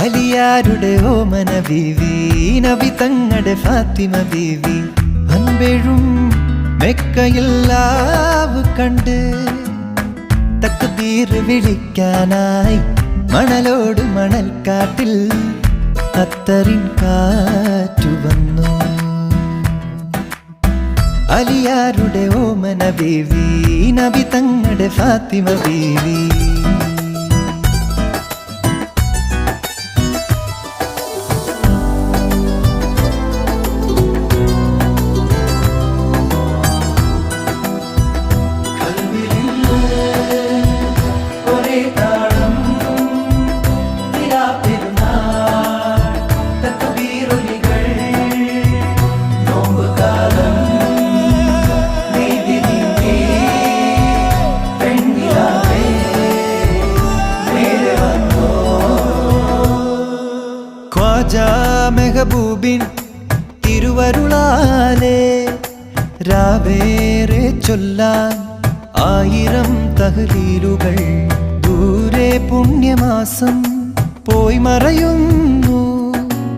അലിയാരുടെ ഓമന ബീവി, നബി തങ്ങളുടെ ഫാത്തിമ ബീവി, അൻപെഴും മെക്കയില്ലാവ് കണ്ട് തക്ബീർ വിളിക്കാനായി മണലോട് മണൽക്കാട്ടിൽ അത്തറിൻ കാറ്റു വന്നു. അലിയാരുടെ ഓമന ബീവി, നബി തങ്ങളുടെ ഫാത്തിമ ബീവി. മെഹബൂബിൻ തിരുവരുളാലേ രാവേറെ ചൊല്ലാൻ 1000 തഹ്ലീലുകൾ. ദൂരെ പുണ്യമാസം പോയി മറയും